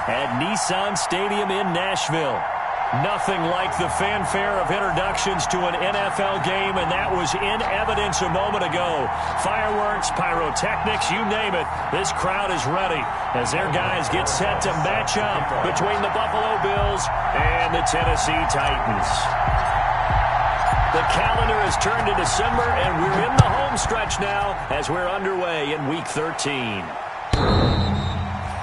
at Nissan Stadium in Nashville. Nothing like the fanfare of introductions to an NFL game, and that was in evidence a moment ago. Fireworks, pyrotechnics, you name it. This crowd is ready as their guys get set to match up between the Buffalo Bills and the Tennessee Titans. The calendar has turned to December, and we're in the home stretch now as we're underway in Week 13.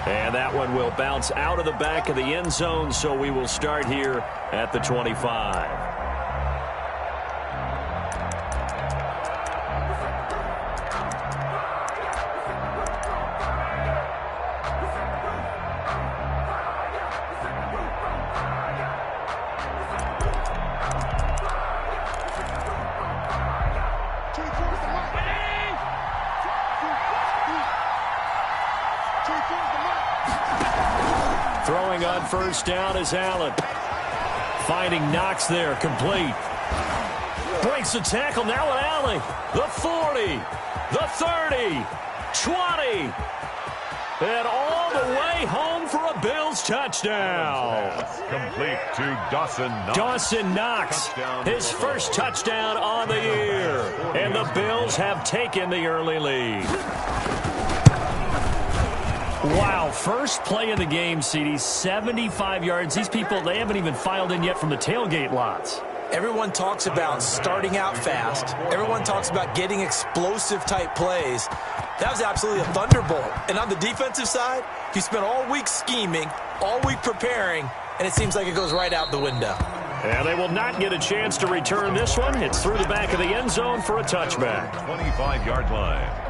And that one will bounce out of the back of the end zone, so we will start here at the 25. Throwing on first down is Allen. Finding Knox there, complete. Breaks the tackle, now at Allen. The 40, the 30, 20. And all the way home for a Bills touchdown. Complete to Dawson Knox. Dawson Knox, his first touchdown on the year. And the Bills have taken the early lead. Wow, first play of the game, CD, 75 yards. These people, they haven't even filed in yet from the tailgate lots. Everyone talks about starting out fast. Everyone talks about getting explosive-type plays. That was absolutely a thunderbolt. And on the defensive side, you spent all week scheming, all week preparing, and it seems like it goes right out the window. And they will not get a chance to return this one. It's through the back of the end zone for a touchback. 25-yard line.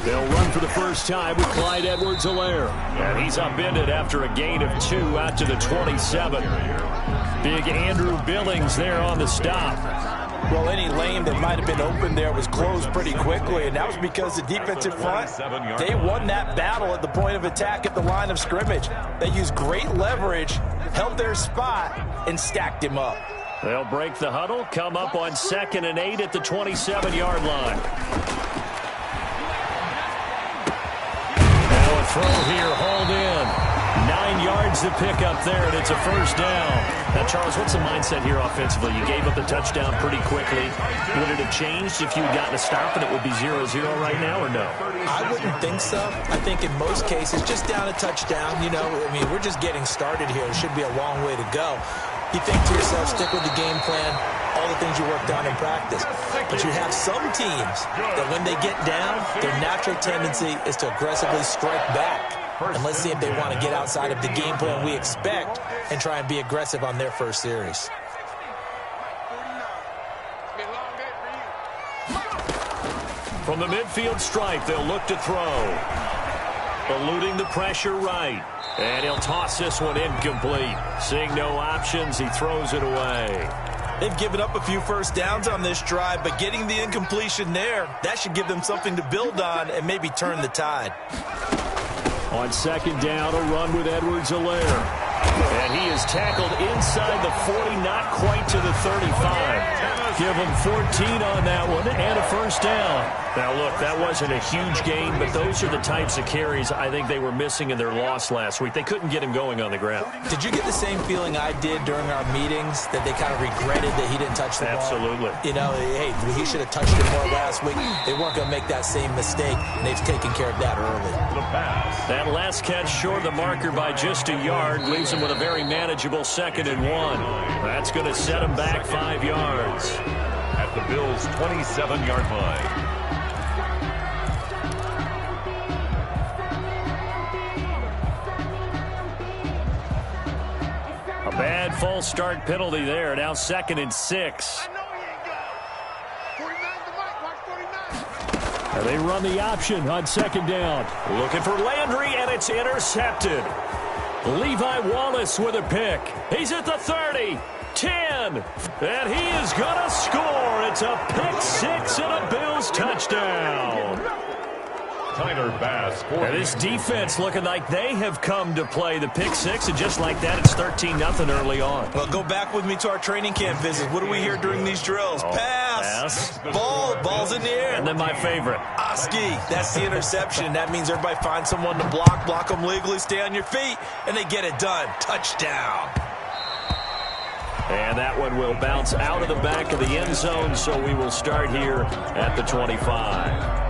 They'll run for the first time with Clyde Edwards-Helaire. And he's upended after a gain of 2 out to the 27. Big Andrew Billings there on the stop. Well, any lane that might have been open there was closed pretty quickly, and that was because the defensive front, they won that battle at the point of attack at the line of scrimmage. They used great leverage, held their spot, and stacked him up. They'll break the huddle, come up on 2nd and 8 at the 27-yard line. Throw here, hauled in. 9 yards to pick up there, and it's a first down. Now, Charles, what's the mindset here offensively? You gave up the touchdown pretty quickly. Would it have changed if you had gotten a stop and it would be 0-0 right now, or no? I wouldn't think so. I think in most cases, just down a touchdown, you know, I mean, we're just getting started here. It should be a long way to go. You think to yourself, stick with the game plan, all the things you worked on in practice. But you have some teams that when they get down, their natural tendency is to aggressively strike back. And let's see if they want to get outside of the game plan we expect and try and be aggressive on their first series. From the midfield stripe, they'll look to throw. Eluding the pressure right. And he'll toss this one incomplete. Seeing no options, he throws it away. They've given up a few first downs on this drive, but getting the incompletion there, that should give them something to build on and maybe turn the tide. On 2nd down, a run with Edwards-Helaire. And he is tackled inside the 40, not quite to the 35. Give him 14 on that one and a first down. Now, look, that wasn't a huge gain, but those are the types of carries I think they were missing in their loss last week. They couldn't get him going on the ground. Did you get the same feeling I did during our meetings, that they kind of regretted that he didn't touch the ball? Absolutely. You know, hey, he should have touched it more last week. They weren't going to make that same mistake, and they've taken care of that early. That last catch short of the marker by just a yard leaves him with a very manageable 2nd and 1. That's going to set him back 5 yards. At the Bills' 27-yard line. A bad false start penalty there. Now 2nd and 6. And they run the option on 2nd down. Looking for Landry, and it's intercepted. Levi Wallace with a pick. He's at the 30, 10, and he is going to score. It's a pick 6 and a Bills touchdown. And this defense looking like they have come to play. The pick six, and just like that, it's 13-0 early on. Well, go back with me to our training camp visit. What do we hear during these drills? Pass. Ball's in the air. And then my favorite. Oski, that's the interception. That means everybody finds someone to block them legally, stay on your feet, and they get it done. Touchdown. And that one will bounce out of the back of the end zone, so we will start here at the 25.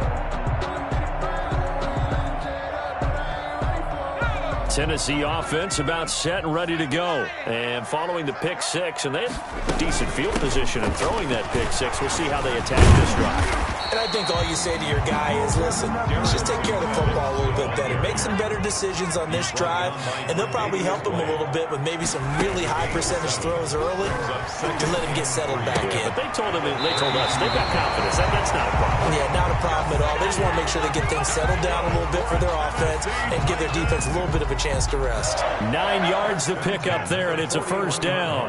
Tennessee offense about set and ready to go. And following the pick six, and they have decent field position in throwing that pick six. We'll see how they attack this drive. And I think all you say to your guy is, listen, let's just take care of the football a little bit better. Make some better decisions on this drive, and they'll probably help him a little bit with maybe some really high percentage throws early to let him get settled back in. But they told us they've got confidence. That's not a problem. Yeah, not a problem at all. They just want to make sure they get things settled down a little bit for their offense and give their defense a little bit of a chance to rest. 9 yards to pick up there, and it's a first down.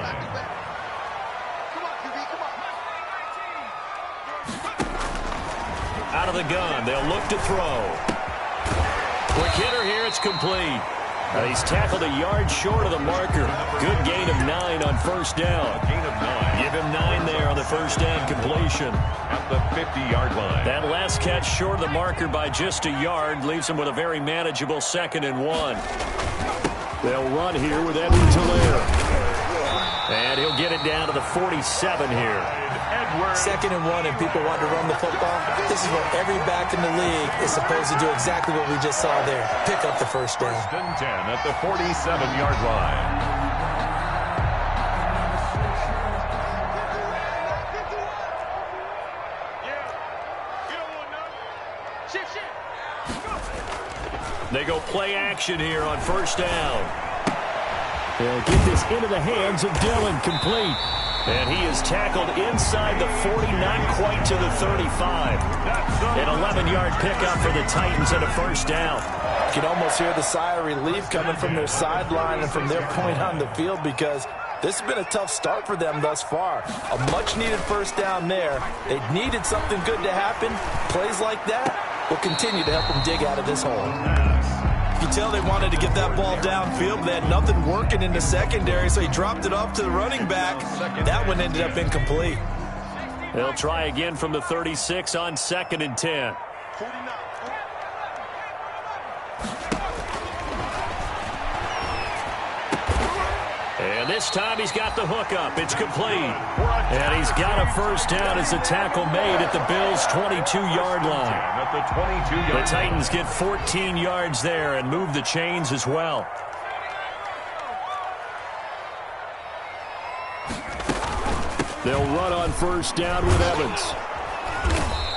Out of the gun, they'll look to throw. Quick hitter here, it's complete. He's tackled a yard short of the marker. Good gain of 9 on first down. Give him 9 there on the first down completion. At the 50-yard line. That last catch short of the marker by just a yard leaves him with a very manageable 2nd and 1. They'll run here with Edwards-Helaire. And he'll get it down to the 47 here. 2nd and 1, and people want to run the football. This is what every back in the league is supposed to do, exactly what we just saw there. Pick up the first down. 1st and 10 at the 47-yard line. They go play action here on first down. They'll get this into the hands of Dillon, complete. And he is tackled inside the 40, not quite to the 35. An 11-yard pickup for the Titans and a first down. You can almost hear the sigh of relief coming from their sideline and from their point on the field, because this has been a tough start for them thus far. A much-needed first down there. They needed something good to happen. Plays like that will continue to help them dig out of this hole. You can tell they wanted to get that ball downfield, but they had nothing working in the secondary, so he dropped it off to the running back. That one ended up incomplete. They'll try again from the 36 on 2nd and 10. And this time he's got the hook up. It's complete. And he's got a first down as the tackle made at the Bills' 22-yard line. The Titans get 14 yards there and move the chains as well. They'll run on first down with Evans.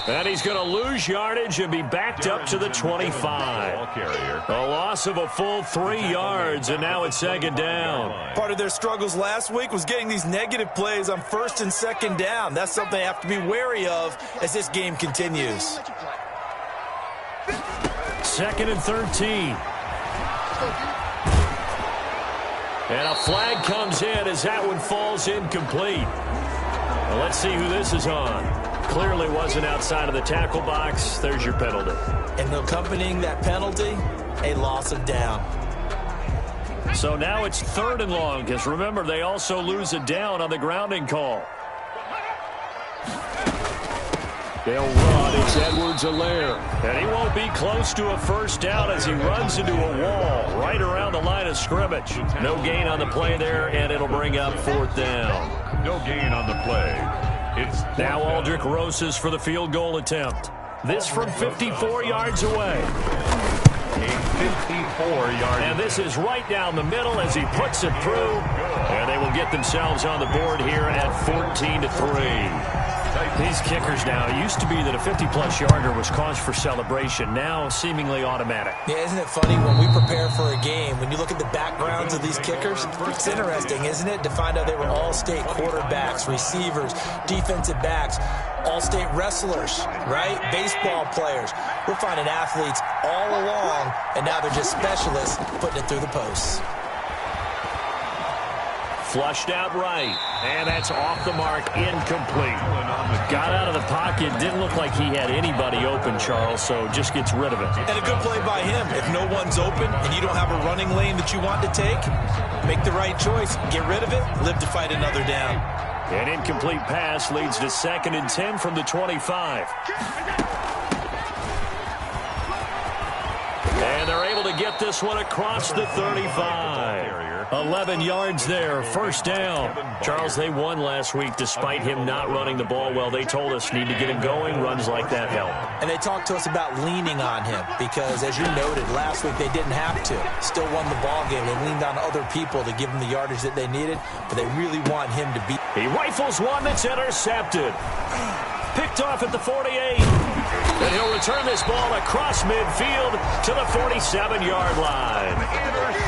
And he's going to lose yardage and be backed up to the 25. A loss of a full 3 yards, and now it's 2nd down. Part of their struggles last week was getting these negative plays on 1st and 2nd down. That's something they have to be wary of as this game continues. 2nd and 13. And a flag comes in as that one falls incomplete. Well, let's see who this is on. Clearly wasn't outside of the tackle box. There's your penalty. And accompanying that penalty, a loss of down. So now it's 3rd and long, because remember, they also lose a down on the grounding call. They'll run. It's Edwards-Helaire. And he won't be close to a first down as he runs into a wall right around the line of scrimmage. No gain on the play there, and it'll bring up 4th down. No gain on the play. It's now Aldrick Rosas for the field goal attempt. This from 54 yards away. A 54-yard. And this is right down the middle as he puts it through. And they will get themselves on the board here at 14-3. These kickers now, it used to be that a 50-plus yarder was cause for celebration. Now seemingly automatic. Yeah, isn't it funny when we prepare for a game, when you look at the backgrounds of these kickers, it's interesting, isn't it, to find out they were all-state quarterbacks, receivers, defensive backs, all-state wrestlers, right? Baseball players. We're finding athletes all along, and now they're just specialists putting it through the posts. Flushed out right. And that's off the mark, incomplete. Got out of the pocket. Didn't look like he had anybody open, Charles, so just gets rid of it. And a good play by him. If no one's open and you don't have a running lane that you want to take, make the right choice. Get rid of it. Live to fight another down. An incomplete pass leads to 2nd and 10 from the 25. And they're able to get this one across the 35. 11 yards there, first down. Charles, they won last week despite him not running the ball well. They told us need to get him going. Runs like that help. And they talked to us about leaning on him because, as you noted, last week they didn't have to. Still won the ball game. They leaned on other people to give them the yardage that they needed, but they really want him to beat. He rifles one that's intercepted. Picked off at the 48. And he'll return this ball across midfield to the 47-yard line.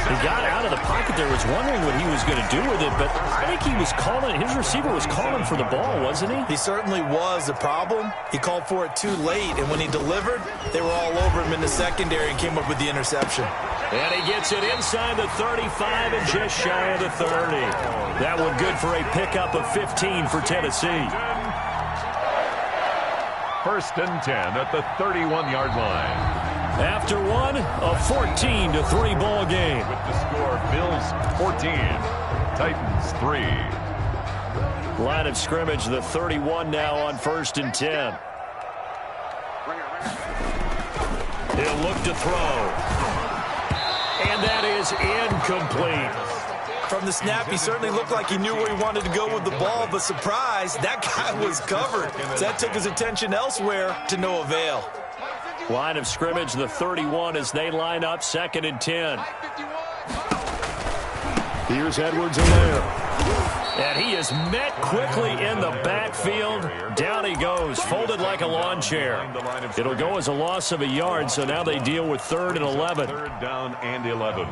He got out of the pocket there, was wondering what he was going to do with it, but I think he was calling, his receiver was calling for the ball, wasn't he? He certainly was. The problem, he called for it too late, and when he delivered, they were all over him in the secondary and came up with the interception. And he gets it inside the 35 and just shy of the 30. That one good for a pickup of 15 for Tennessee. 1st and 10 at the 31-yard line. After one, a 14-3 ball game. With the score, Bills 14, Titans 3. Line of scrimmage, the 31 now on 1st and 10. He'll look to throw. And that is incomplete. From the snap, he certainly looked like he knew where he wanted to go with the ball, but surprise, that guy was covered. So that took his attention elsewhere to no avail. Line of scrimmage, the 31 as they line up, 2nd and 10. Here's Edwards-Helaire. And he is met quickly in the backfield. Down he goes, folded like a lawn chair. It'll go as a loss of a yard, so now they deal with 3rd and 11. 3rd down and 11.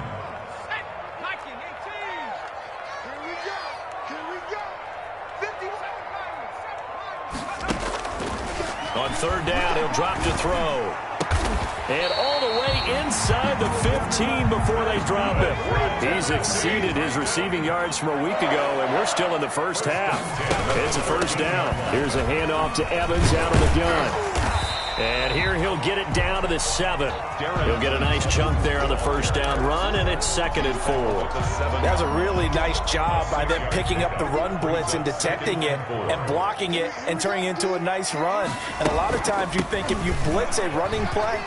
On 3rd down, he'll drop to throw. And all the way inside the 15 before they drop him. He's exceeded his receiving yards from a week ago, and we're still in the first half. It's a 1st down. Here's a handoff to Evans out of the gun. And here he'll get it down to the 7. He'll get a nice chunk there on the 1st down run, and it's 2nd and 4. That was a really nice job by them picking up the run blitz and detecting it and blocking it and turning it into a nice run. And a lot of times you think if you blitz a running play.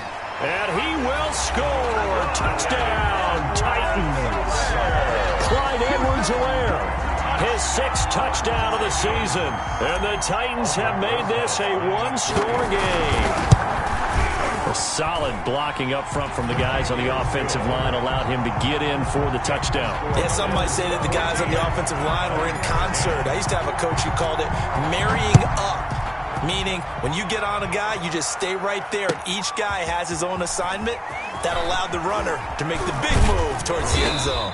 And he will score. Touchdown, Titans. Clyde Edwards-Helaire. His 6th touchdown of the season. And the Titans have made this a one-score game. A solid blocking up front from the guys on the offensive line allowed him to get in for the touchdown. Yeah, some might say that the guys on the offensive line were in concert. I used to have a coach who called it marrying up. Meaning, when you get on a guy, you just stay right there, and each guy has his own assignment. That allowed the runner to make the big move towards the end zone.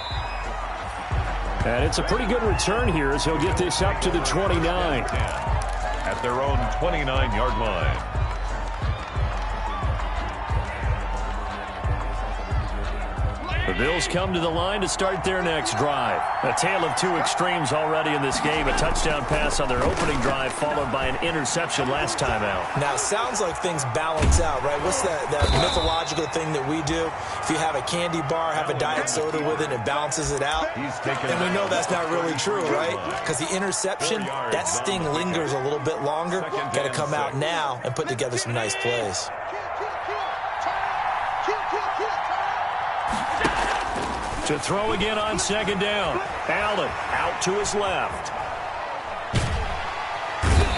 And it's a pretty good return here as he'll get this up to the 29. At their own 29-yard line. The Bills come to the line to start their next drive. A tale of two extremes already in this game. A touchdown pass on their opening drive followed by an interception last time out. Now, it sounds like things balance out, right? What's that mythological thing that we do? If you have a candy bar, have a diet soda with it, it balances it out. And we know that's not really true, right? Because the interception, that sting lingers a little bit longer. Got to come out now and put together some nice plays. To throw again on 2nd down. Allen out to his left.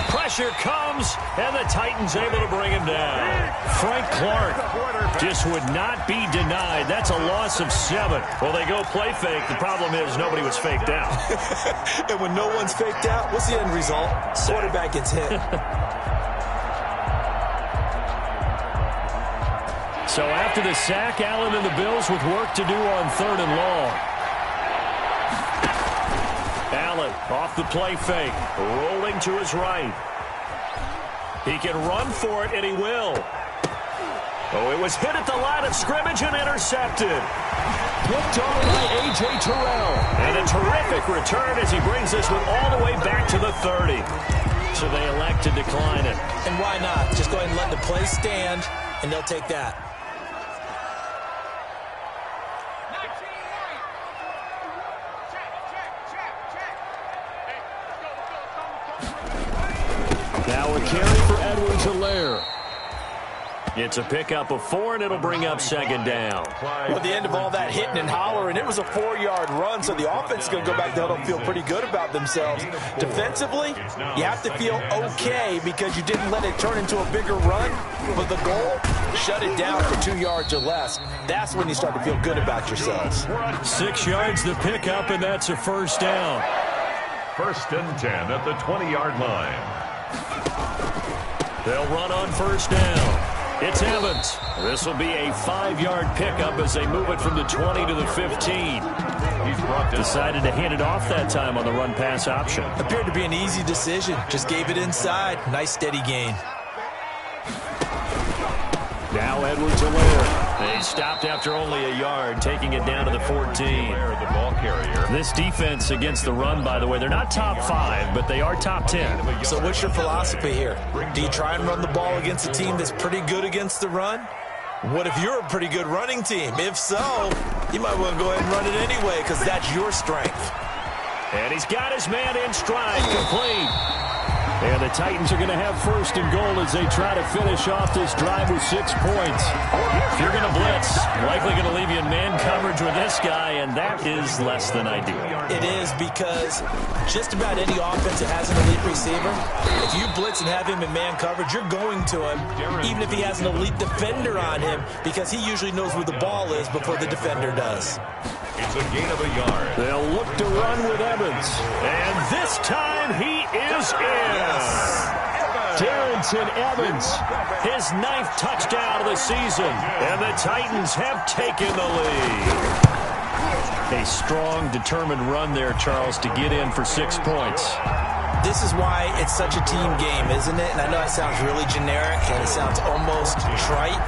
Pressure comes, and the Titans able to bring him down. Frank Clark just would not be denied. That's a loss of 7. Well, they go play fake. The problem is nobody was faked out. And when no one's faked out, what's the end result? Quarterback gets hit. So after the sack, Allen and the Bills with work to do on 3rd and long. Allen off the play fake, rolling to his right. He can run for it, and he will. Oh, it was hit at the line of scrimmage and intercepted. Picked on by A.J. Terrell. And a terrific return as he brings this one all the way back to the 30. So they elect to decline it. And why not? Just go ahead and let the play stand, and they'll take that. Now a carry for Edwards-Helaire. It's a pickup of 4, and it'll bring up second down. Well, at the end of all that hitting and hollering, it was a 4-yard run, so the offense is going to go back there and feel pretty good about themselves. Defensively, you have to feel okay because you didn't let it turn into a bigger run, but the goal, shut it down for 2 yards or less. That's when you start to feel good about yourselves. 6 yards the pickup, and that's a first down. 1st and 10 at the 20-yard line. They'll run on first down. It's Evans. This will be a 5-yard pickup as they move it from the 20 to the 15. Decided to hand it off that time on the run-pass option. Appeared to be an easy decision. Just gave it inside. Nice steady gain. Now Edwards-Helaire. They stopped after only a yard, taking it down to the 14. The ball carrier. This defense against the run, by the way, they're not top 5, but they are top 10. So what's your philosophy here? Do you try and run the ball against a team that's pretty good against the run? What if you're a pretty good running team? If so, you might want to go ahead and run it anyway because that's your strength. And he's got his man in stride, complete. And the Titans are going to have 1st and goal as they try to finish off this drive with 6 points. If you're going to blitz, likely going to leave you in man coverage with this guy, and that is less than ideal. It is because just about any offense that has an elite receiver, if you blitz and have him in man coverage, you're going to him, even if he has an elite defender on him, because he usually knows where the ball is before the defender does. It's a gain of a yard. They'll look to run with Evans. And this time he is in. Darrington Evans, his 9th touchdown of the season. And the Titans have taken the lead. A strong, determined run there, Charles, to get in for 6 points. This is why it's such a team game, isn't it? And I know it sounds really generic and it sounds almost trite,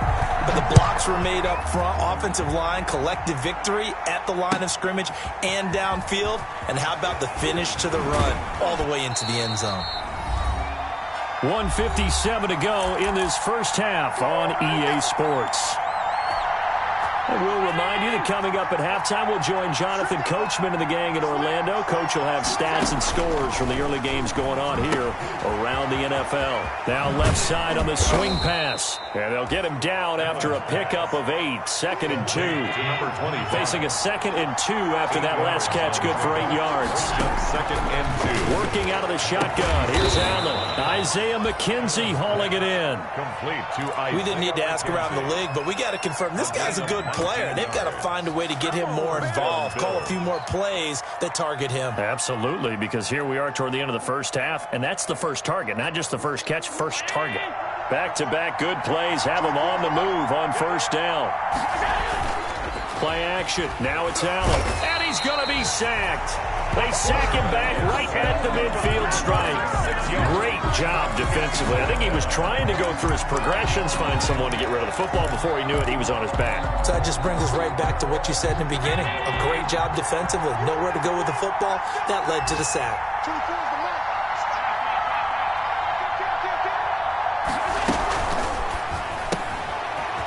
but the blocks were made up front, offensive line, collective victory at the line of scrimmage and downfield. And how about the finish to the run all the way into the end zone? 1:57 to go in this first half on EA Sports. And we'll remind you that coming up at halftime, we'll join Jonathan Coachman and the gang in Orlando. Coach will have stats and scores from the early games going on here around the NFL. Now left side on the swing pass. And they'll get him down after a pickup of 8. 2nd and 2. Facing a 2nd and 2 after that last catch, good for 8 yards. 2nd and 2. Working out of the shotgun. Here's Allen. Isaiah McKenzie hauling it in. Complete to Isaiah. We didn't need to ask around the league, but we got to confirm this guy's a good player. They've got to find a way to get him more involved, call a few more plays that target him. Absolutely, because here we are toward the end of the first half, and that's the first target, not just the first catch, first target. Back-to-back good plays have him on the move on first down. Play action. Now it's Allen, and he's going to be sacked. They sack him back right at the midfield stripe. Great job defensively. I think he was trying to go through his progressions, find someone to get rid of the football. Before he knew it, he was on his back. So that just brings us right back to what you said in the beginning. A great job defensively. Nowhere to go with the football. That led to the sack.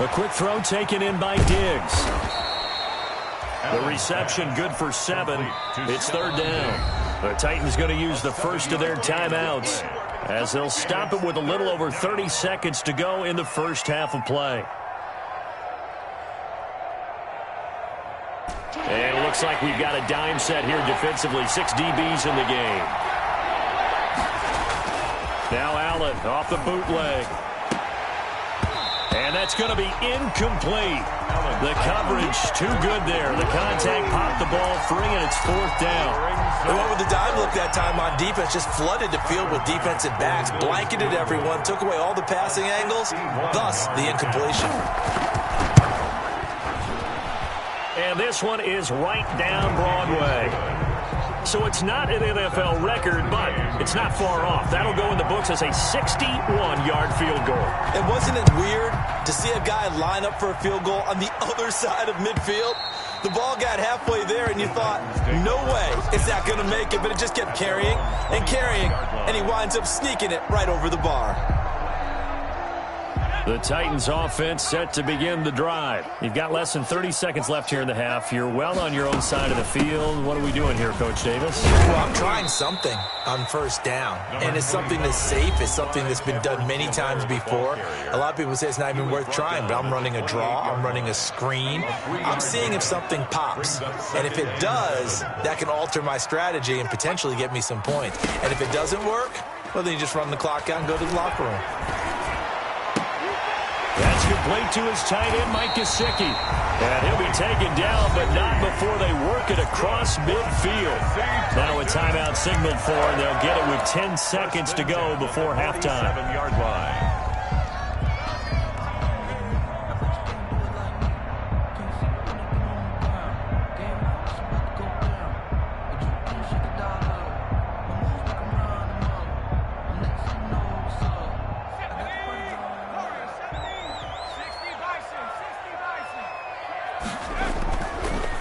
A quick throw taken in by Diggs. The reception good for 7. It's 3rd down. The Titans going to use the first of their timeouts as they'll stop it with a little over 30 seconds to go in the first half of play. And it looks like we've got a dime set here defensively. 6 DBs in the game. Now Allen off the bootleg. And that's going to be incomplete. The coverage too good there. The contact popped the ball free, and it's 4th down. They went with the dime look that time on defense. Just flooded the field with defensive backs, blanketed everyone, took away all the passing angles, thus the incompletion. And this one is right down Broadway. So it's not an NFL record, but it's not far off. That'll go in the books as a 61-yard field goal. And wasn't it weird to see a guy line up for a field goal on the other side of midfield? The ball got halfway there, and you thought, no way is that going to make it, but it just kept carrying and carrying, and he winds up sneaking it right over the bar. The Titans offense set to begin the drive. You've got less than 30 seconds left here in the half. You're well on your own side of the field. What are we doing here, Coach Davis? Well, I'm trying something on first down, and it's something that's safe. It's something that's been done many times before. A lot of people say it's not even worth trying, but I'm running a draw. I'm running a screen. I'm seeing if something pops, and if it does, that can alter my strategy and potentially get me some points. And if it doesn't work, well, then you just run the clock out and go to the locker room. That's complete to his tight end, Mike Gesicki. And he'll be taken down, but not before they work it across midfield. Now a timeout signaled for, and they'll get it with 10 seconds to go before halftime. 7-yard line.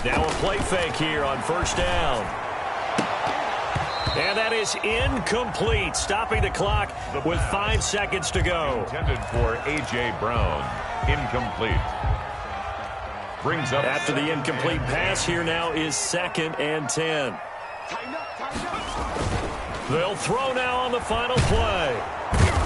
Now a play fake here on first down. And that is incomplete, stopping the clock with 5 seconds to go. Intended for A.J. Brown. Incomplete. Brings up after the incomplete pass. Here now is 2nd and 10. They'll throw now on the final play.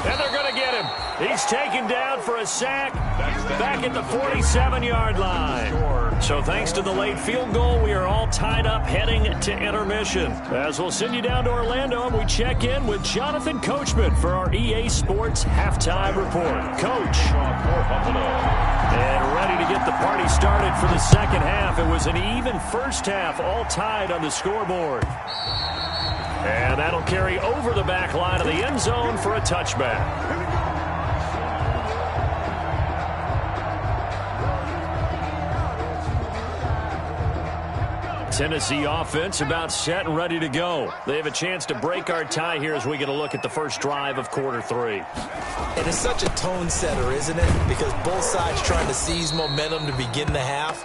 And they're going to get him. He's taken down for a sack back at the 47-yard line. So thanks to the late field goal, we are all tied up heading to intermission. As we'll send you down to Orlando, and we check in with Jonathan Coachman for our EA Sports Halftime Report. Coach. And ready to get the party started for the second half. It was an even first half, all tied on the scoreboard. And that'll carry over the back line of the end zone for a touchback. Tennessee offense about set and ready to go. They have a chance to break our tie here as we get a look at the first drive of quarter 3. And it's such a tone setter, isn't it? Because both sides trying to seize momentum to begin the half.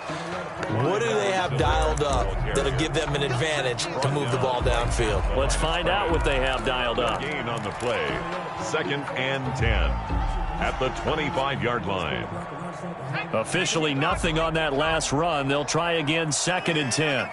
What do they have dialed up that'll give them an advantage to move the ball downfield? Let's find out what they have dialed up. Gain on the play. 2nd and 10 at the 25-yard line. Officially nothing on that last run. They'll try again 2nd and 10.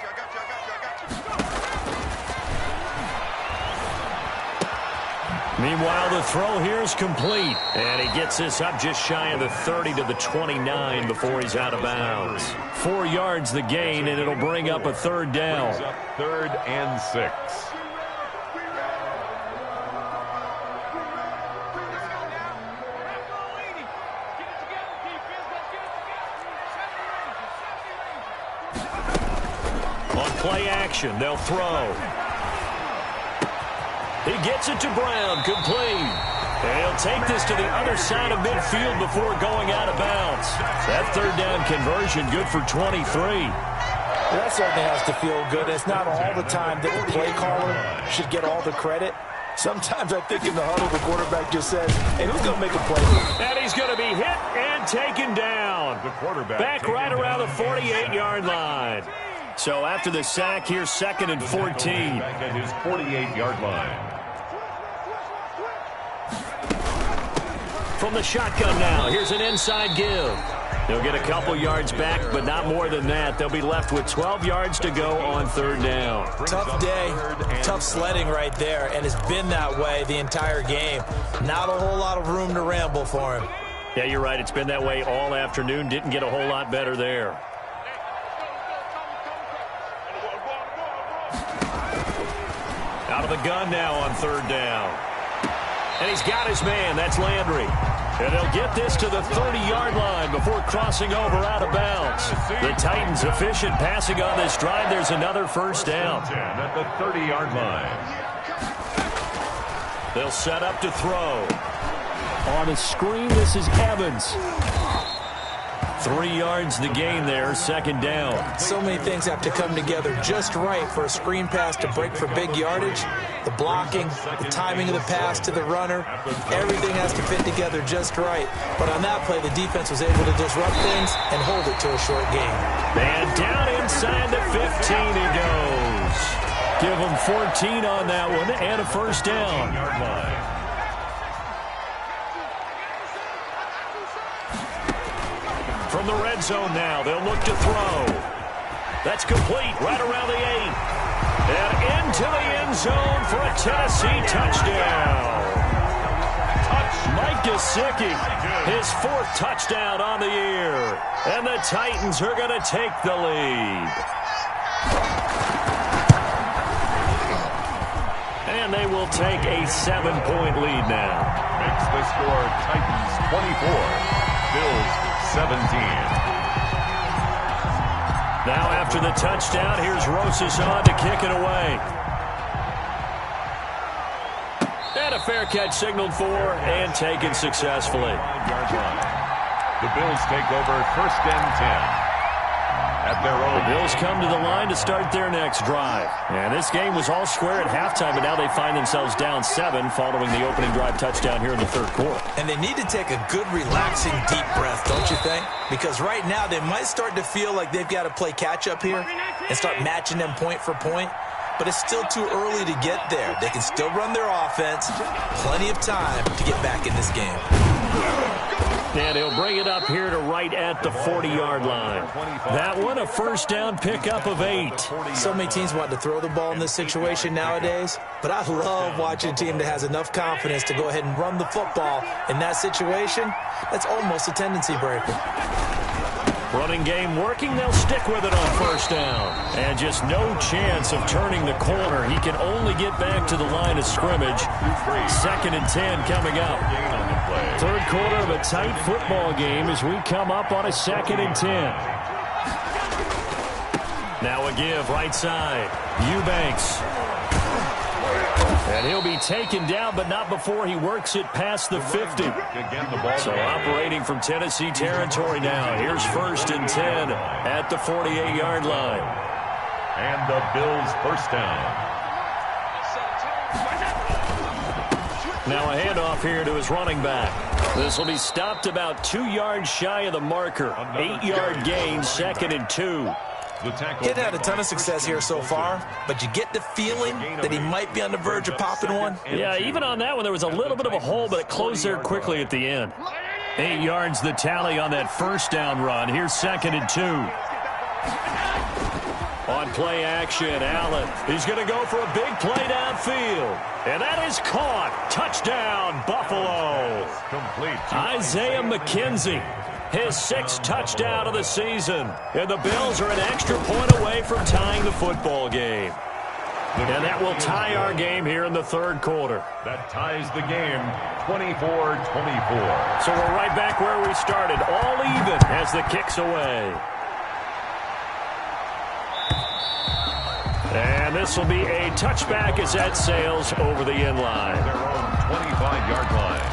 Meanwhile, the throw here is complete. And he gets this up just shy of the 30 to the 29 before he's out of bounds. 4 yards the gain, and it'll bring up a 3rd down. 3rd and 6. On play action, they'll throw. He gets it to Brown, complete. And he'll take this to the other side of midfield before going out of bounds. That 3rd down conversion good for 23. That certainly has to feel good. It's not all the time that the play caller should get all the credit. Sometimes I think in the huddle, the quarterback just says, hey, who's going to make a play? And he's going to be hit and taken down. The quarterback back right around the 48-yard line. So after the sack, here's 2nd and 14. Back at his 48-yard line. From the shotgun now, here's an inside give. They'll get a couple yards back, but not more than that. They'll be left with 12 yards to go on 3rd down. Tough day, tough sledding right there, and it's been that way the entire game. Not a whole lot of room to ramble for him. Yeah, you're right. It's been that way all afternoon. Didn't get a whole lot better there. Out of the gun now on 3rd down. And he's got his man. That's Landry. And he'll get this to the 30-yard line before crossing over out of bounds. The Titans efficient passing on this drive. There's another 1st down. At the 30-yard line. They'll set up to throw. On a screen, this is Evans. 3 yards to gain there, second down. So many things have to come together just right for a screen pass to break for big yardage. The blocking, the timing of the pass to the runner, everything has to fit together just right. But on that play, the defense was able to disrupt things and hold it to a short gain. And down inside the 15 he goes. Give him 14 on that one and a first down. From the red zone now, they'll look to throw. That's complete right around the 8. And into the end zone for a Tennessee touchdown. Mike Gesicki, his 4th touchdown on the year. And the Titans are going to take the lead. And they will take a 7-point lead now. Makes the score Titans 24, Bills 17. Now after the touchdown, here's Rosas on to kick it away. And a fair catch signaled for and taken successfully. The Bills take over 1st and 10. At their own. The Bills come to the line to start their next drive. And this game was all square at halftime, but now they find themselves down 7 following the opening drive touchdown here in the 3rd quarter. And they need to take a good, relaxing, deep breath, don't you think? Because right now they might start to feel like they've got to play catch-up here and start matching them point for point. But it's still too early to get there. They can still run their offense. Plenty of time to get back in this game. And he'll bring it up here to right at the 40-yard line. That one, a first down pickup of 8. So many teams want to throw the ball in this situation nowadays, but I love watching a team that has enough confidence to go ahead and run the football in that situation. That's almost a tendency breaker. Running game working, they'll stick with it on first down. And just no chance of turning the corner. He can only get back to the line of scrimmage. 2nd and 10 coming up. 3rd quarter of a tight football game as we come up on a 2nd and 10. Now a give right side. Eubanks. And he'll be taken down, but not before he works it past the 50. So operating from Tennessee territory now. Here's 1st and 10 at the 48-yard line. And the Bills first down. Now a handoff here to his running back. This will be stopped about 2 yards shy of the marker. 8-yard gain, 2nd and 2. Kid had a ton of success here so far, but you get the feeling that he might be on the verge of popping one. Yeah, even on that one, there was a little bit of a hole, but it closed there quickly at the end. 8 yards the tally on that first down run. Here's 2nd and 2. On play action, Allen. He's going to go for a big play downfield. And that is caught. Touchdown, Buffalo. Complete. Isaiah McKenzie. His 6th touchdown of the season. And the Bills are an extra point away from tying the football game. And that will tie our game here in the 3rd quarter. That ties the game 24-24. So we're right back where we started. All even as the kick's away. And this will be a touchback as that sails over the end line. Their own 25-yard line.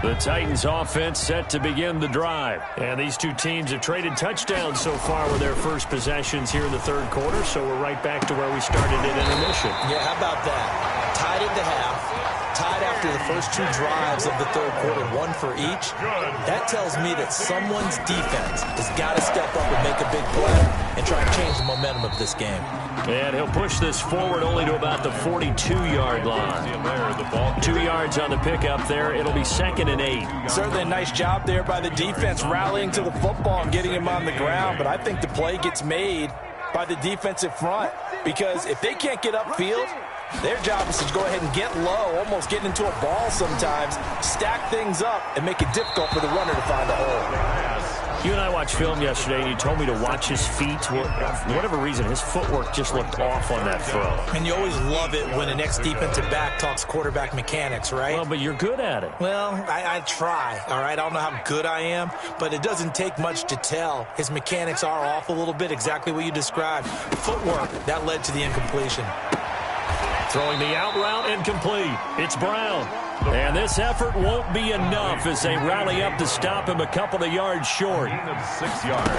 The Titans offense set to begin the drive. And these two teams have traded touchdowns so far with their first possessions here in the 3rd quarter. So we're right back to where we started at intermission. Yeah, how about that? Tied at the half. Tied after the first 2 drives of the 3rd quarter, 1 for each. That tells me that someone's defense has got to step up and make a big play and try to change the momentum of this game. And he'll push this forward only to about the 42-yard line. 2 yards on the pickup there. It'll be 2nd and 8. Certainly a nice job there by the defense rallying to the football and getting him on the ground. But I think the play gets made by the defensive front, because if they can't get upfield, their job is to go ahead and get low, almost getting into a ball sometimes, stack things up, and make it difficult for the runner to find a hole. You and I watched film yesterday, and you told me to watch his feet. For whatever reason, his footwork just looked off on that throw. And you always love it when an ex-defensive back talks quarterback mechanics, right? Well, but you're good at it. Well, I try, all right? I don't know how good I am, but it doesn't take much to tell. His mechanics are off a little bit, exactly what you described. Footwork, that led to the incompletion. Throwing the out route, incomplete. It's Brown. And this effort won't be enough as they rally up to stop him a couple of yards short. 6 yards.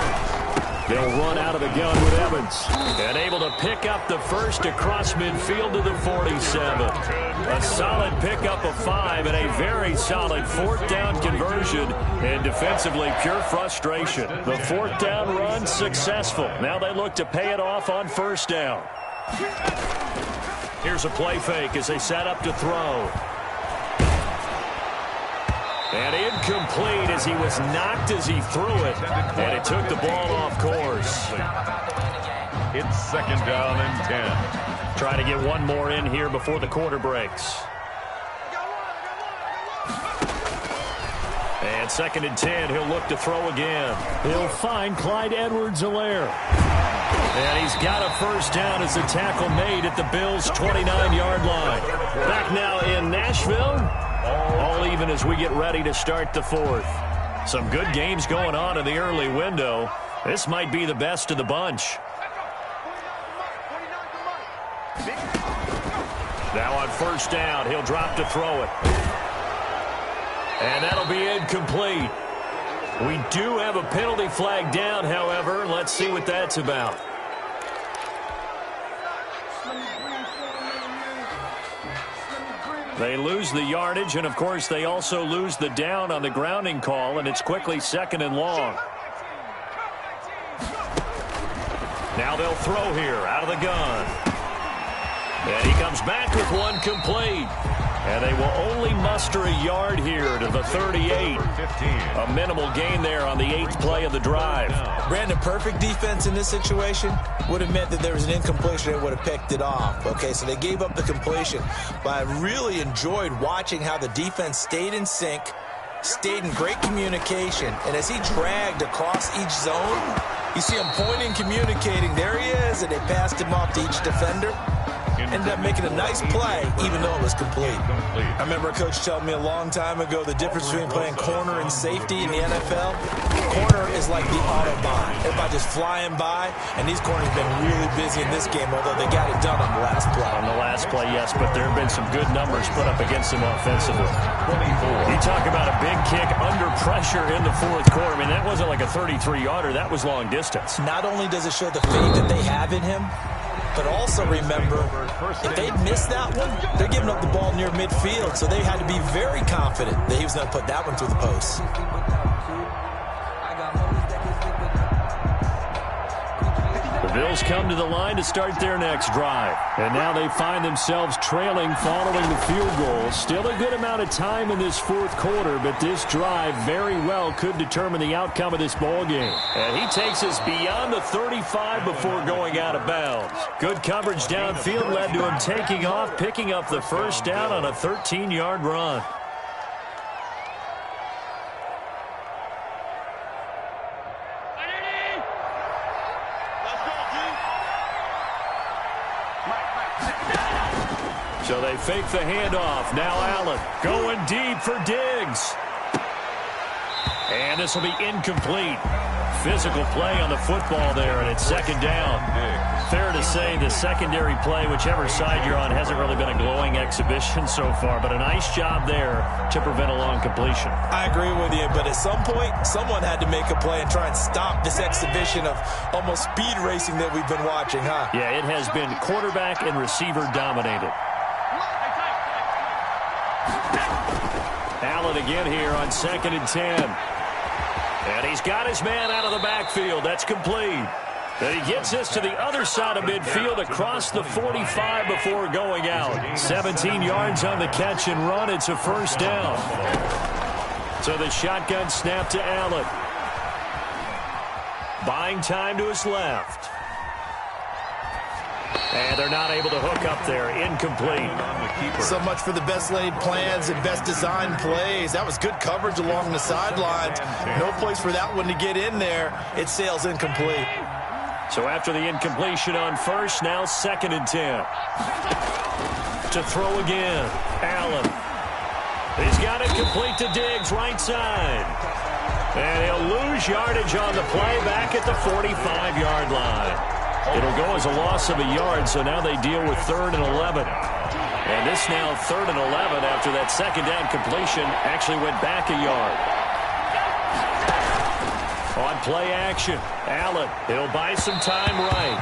They'll run out of the gun with Evans. And able to pick up the first across midfield to the 47. A solid pickup of 5 and a very solid 4th down conversion. And defensively, pure frustration. The 4th down run successful. Now they look to pay it off on 1st down. Here's a play fake as they set up to throw. And incomplete as he was knocked as he threw it. And it took the ball off course. It's 2nd down and 10. Trying to get one more in here before the quarter breaks. And 2nd and 10, he'll look to throw again. He'll find Clyde Edwards-Helaire. And he's got a 1st down as the tackle made at the Bills' 29-yard line. Back now in Nashville. All even as we get ready to start the 4th. Some good games going on in the early window. This might be the best of the bunch. Now on 1st down, he'll drop to throw it. And that'll be incomplete. We do have a penalty flag down, however. Let's see what that's about. They lose the yardage, and, of course, they also lose the down on the grounding call, and it's quickly 2nd and long. Now they'll throw here out of the gun. And he comes back with one complete. And they will only muster a yard here to the 38. A minimal gain there on the 8th play of the drive. Brandon, perfect defense in this situation would have meant that there was an incompletion. They would have picked it off. Okay, so they gave up the completion. But I really enjoyed watching how the defense stayed in sync, stayed in great communication. And as he dragged across each zone, you see him pointing, communicating. There he is, and they passed him off to each defender. Ended up making a nice play, even though it was complete. I remember a coach telling me a long time ago the difference between playing corner and safety in the NFL. Corner is like the Autobahn. Everybody just flying by, and these corners have been really busy in this game, although they got it done on the last play. On the last play, yes, but there have been some good numbers put up against them offensively. 24. You talk about a big kick under pressure in the 4th quarter. I mean, that wasn't like a 33-yarder. That was long distance. Not only does it show the faith that they have in him, but also remember, if they'd missed that one, they're giving up the ball near midfield, so they had to be very confident that he was going to put that one through the post. The Bills come to the line to start their next drive. And now they find themselves trailing following the field goal. Still a good amount of time in this 4th quarter, but this drive very well could determine the outcome of this ball game. And he takes us beyond the 35 before going out of bounds. Good coverage downfield led to him taking off, picking up the 1st down on a 13-yard run. So they fake the handoff. Now Allen going deep for Diggs. And this will be incomplete. Physical play on the football there, and it's 2nd down. Fair to say the secondary play, whichever side you're on, hasn't really been a glowing exhibition so far, but a nice job there to prevent a long completion. I agree with you, but at some point, someone had to make a play and try and stop this exhibition of almost speed racing that we've been watching, huh? Yeah, it has been quarterback and receiver dominated. Allen again here on 2nd and 10. And he's got his man out of the backfield. That's complete. And he gets us to the other side of midfield across the 45 before going out. 17 yards on the catch and run. It's a 1st down. So the shotgun snap to Allen. Buying time to his left. And they're not able to hook up there. Incomplete. So much for the best laid plans and best designed plays. That was good coverage along the sidelines. No place for that one to get in there. It sails incomplete. So after the incompletion on 1st, now 2nd and 10. To throw again. Allen. He's got it complete to Diggs, right side. And he'll lose yardage on the play back at the 45-yard line. It'll go as a loss of a yard, so now they deal with 3rd and 11. And this now 3rd and 11 after that second down completion actually went back a yard. On play action, Allen, he'll buy some time right.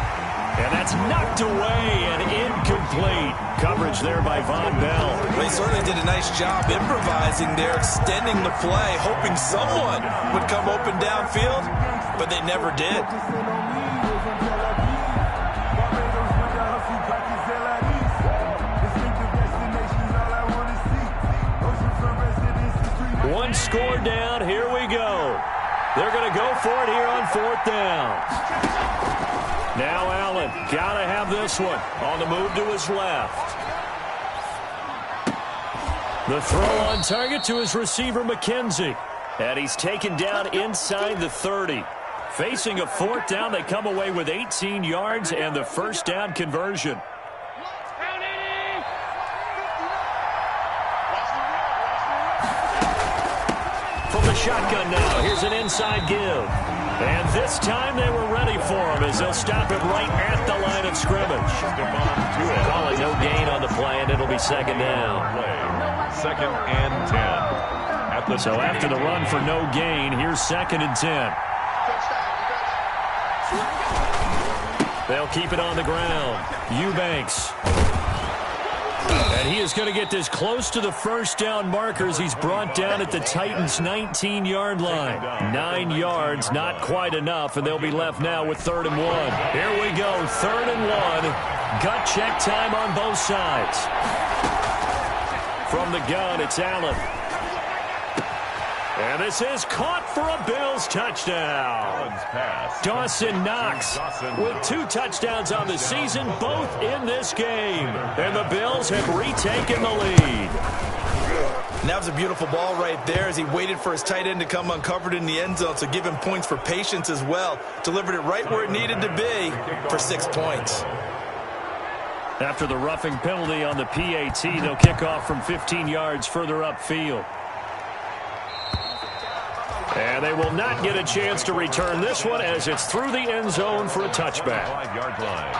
And that's knocked away and incomplete. Coverage there by Von Bell. They certainly did a nice job improvising there, extending the play, hoping someone would come open downfield, but they never did. One score down. Here we go. They're going to go for it here on 4th down. Now Allen, got to have this one on the move to his left. The throw on target to his receiver, McKenzie. And he's taken down inside the 30. Facing a 4th down, they come away with 18 yards and the first down conversion. From the shotgun now, here's an inside give. And this time they were ready for him as they'll stop it right at the line of scrimmage. Calling no gain on the play, and it'll be 2nd down. 2nd and 10. So after the run for no gain, here's 2nd and 10. They'll keep it on the ground. Eubanks. And he is going to get this close to the first down markers. He's brought down at the Titans' 19-yard line. 9 yards, not quite enough, and they'll be left now with 3rd and 1. Here we go, 3rd and 1. Gut check time on both sides. From the gun, it's Allen. And this is caught for a Bills touchdown. Dawson Knox with 2 touchdowns on the season, both in this game. And the Bills have retaken the lead. And that was a beautiful ball right there as he waited for his tight end to come uncovered in the end zone, so give him points for patience as well. Delivered it right where it needed to be for 6 points. After the roughing penalty on the PAT, they'll kick off from 15 yards further upfield. And they will not get a chance to return this one as it's through the end zone for a touchback. 5-yard line.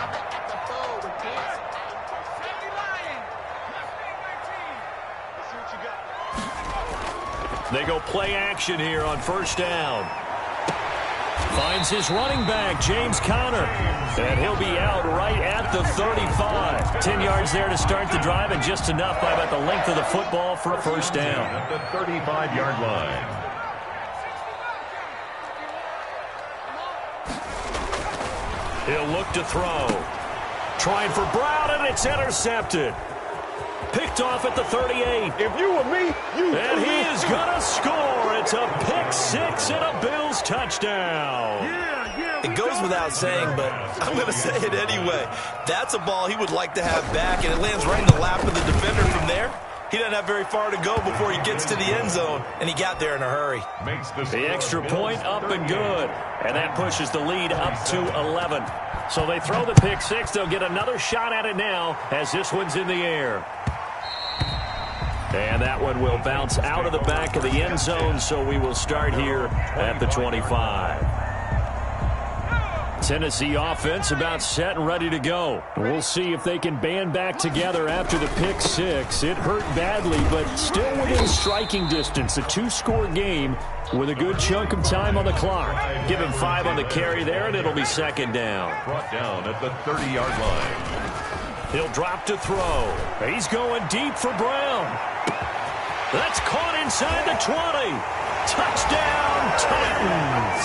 They go play action here on 1st down. Finds his running back, James Conner. And he'll be out right at the 35. 10 yards there to start the drive, and just enough by about the length of the football for a 1st down. At the 35-yard line. He'll look to throw. Trying for Brown, and it's intercepted. Picked off at the 38. If you were me, and he is going to score. It's a pick 6 and a Bills touchdown. It goes without saying, but I'm going to say it anyway. That's a ball he would like to have back, and it lands right in the lap of the defender from there. He doesn't have very far to go before he gets to the end zone, and he got there in a hurry. The extra point up and good, and that pushes the lead up to 11. So they throw the pick 6. They'll get another shot at it now as this one's in the air. And that one will bounce out of the back of the end zone, so we will start here at the 25. Tennessee offense about set and ready to go. We'll see if they can band back together after the pick 6. It hurt badly, but still within striking distance. A 2-score game with a good chunk of time on the clock. Give him 5 on the carry there, and it'll be 2nd down. Brought down at the 30-yard line. He'll drop to throw. He's going deep for Brown. That's caught inside the 20. Touchdown, Titans.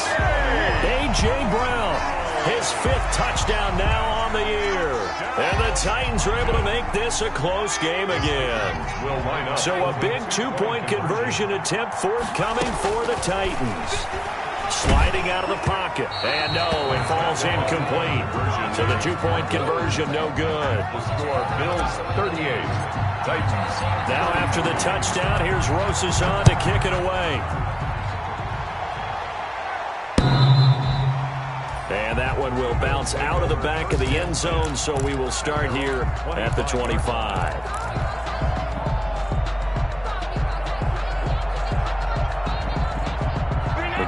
A.J. Brown, his 5th touchdown now on the year. And the Titans are able to make this a close game again. So a big 2-point conversion attempt forthcoming for the Titans. Sliding out of the pocket. And no, it falls incomplete. So the 2-point conversion no good. The score, Bills 38, Titans. Now after the touchdown, here's Rosas on to kick it away. And that one will bounce out of the back of the end zone, so we will start here at the 25.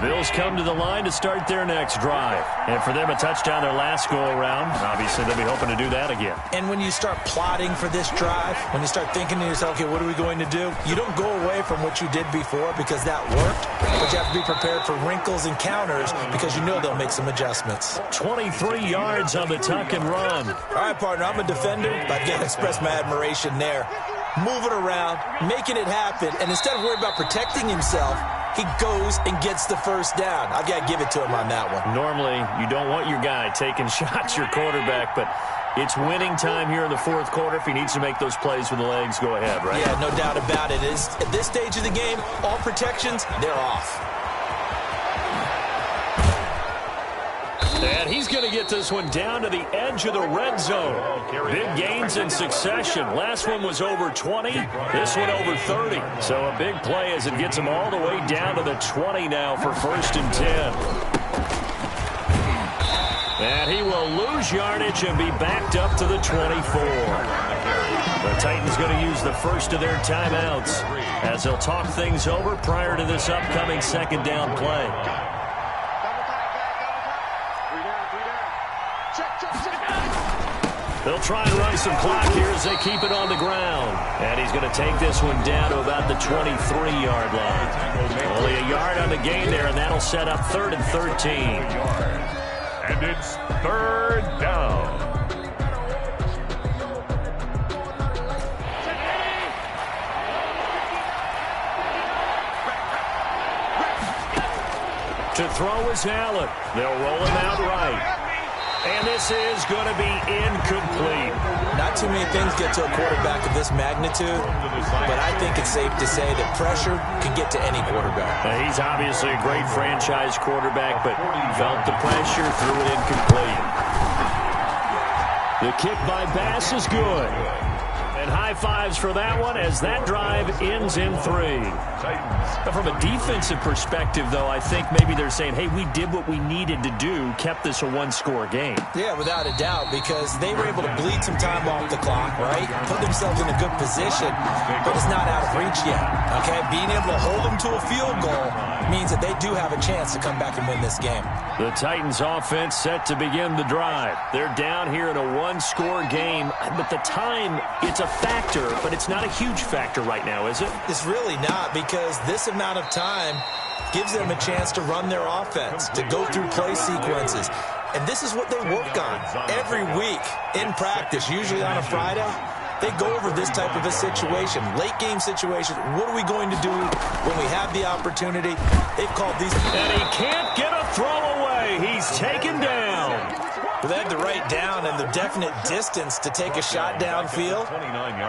Bills come to the line to start their next drive. And for them, a touchdown their last go-around. Obviously, they'll be hoping to do that again. And when you start plotting for this drive, when you start thinking to yourself, okay, what are we going to do? You don't go away from what you did before because that worked, but you have to be prepared for wrinkles and counters because you know they'll make some adjustments. 23 yards on the tuck and run. All right, partner, I'm a defender, but I gotta express my admiration there. Moving around, making it happen, and instead of worrying about protecting himself, he goes and gets the first down. I've got to give it to him on that one. Normally, you don't want your guy taking shots, your quarterback, but it's winning time here in the fourth quarter. If he needs to make those plays with the legs, go ahead, right? Yeah, no doubt about it. At this stage of the game, all protections, they're off. And he's going to get this one down to the edge of the red zone. Big gains in succession. Last one was over 20. This one over 30. So a big play as it gets him all the way down to the 20 now for 1st and 10. And he will lose yardage and be backed up to the 24. The Titans going to use the first of their timeouts as they'll talk things over prior to this upcoming second down play. They'll try and run some clock here as they keep it on the ground. And he's going to take this one down to about the 23-yard line. Only a yard on the gain there, and that'll set up 3rd and 13. And it's 3rd down. To throw is Allen. They'll roll him out right. And this is going to be incomplete. Not too many things get to a quarterback of this magnitude, but I think it's safe to say that pressure can get to any quarterback. He's obviously a great franchise quarterback, but felt the pressure, threw it incomplete. The kick by Bass is good. And high fives for that one as that drive ends in 3. From a defensive perspective, though, I think maybe they're saying, hey, we did what we needed to do, kept this a one-score game. Yeah, without a doubt, because they were able to bleed some time off the clock, right? Put themselves in a good position, but it's not out of reach yet, okay? Being able to hold them to a field goal means that they do have a chance to come back and win this game. The Titans offense set to begin the drive. They're down here in a one-score game, but the time, it's a factor, but it's not a huge factor right now, is it? It's really not, because this amount of time gives them a chance to run their offense, to go through play sequences. And this is what they work on every week in practice, usually on a Friday. They go over this type of a situation, late game situation. What are we going to do when we have the opportunity? They've called these. And he can't get a throw away. He's taken down. Well, they had the right down and the definite distance to take a shot downfield,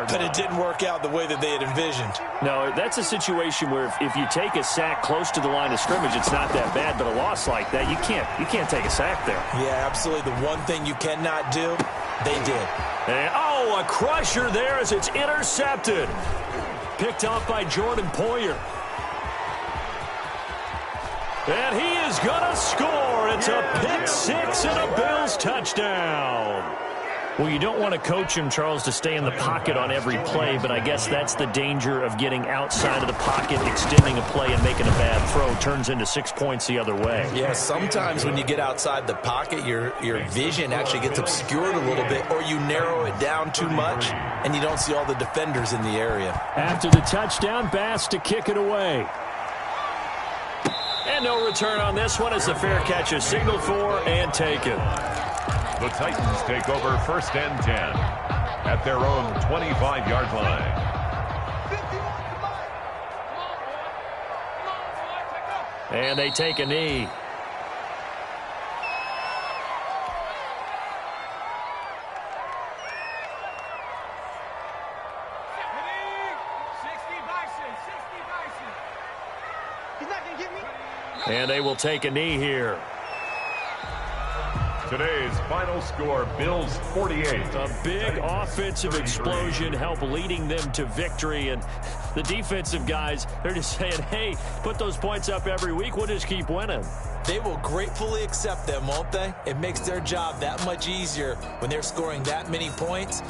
but it didn't work out the way that they had envisioned. No, that's a situation where if you take a sack close to the line of scrimmage, it's not that bad, but a loss like that, you can't take a sack there. Yeah, absolutely. The one thing you cannot do, they did. And, a crusher there as it's intercepted. Picked off by Jordan Poyer. And he is going to score. It's a pick six and a Bills touchdown. Well, you don't want to coach him, Charles, to stay in the pocket on every play, but I guess that's the danger of getting outside of the pocket, extending a play and making a bad throw. Turns into 6 points the other way. Yeah, sometimes when you get outside the pocket, your vision actually gets obscured a little bit, or you narrow it down too much, and you don't see all the defenders in the area. After the touchdown, Bass to kick it away. And no return on this one as the fair catch is signaled for and taken. The Titans take over 1st and 10 at their own 25-yard line. And they take a knee. And they will take a knee here. Today's final score, Bills 48. A big offensive explosion helped leading them to victory. And the defensive guys, they're just saying, hey, put those points up every week. We'll just keep winning. They will gratefully accept them, won't they? It makes their job that much easier when they're scoring that many points.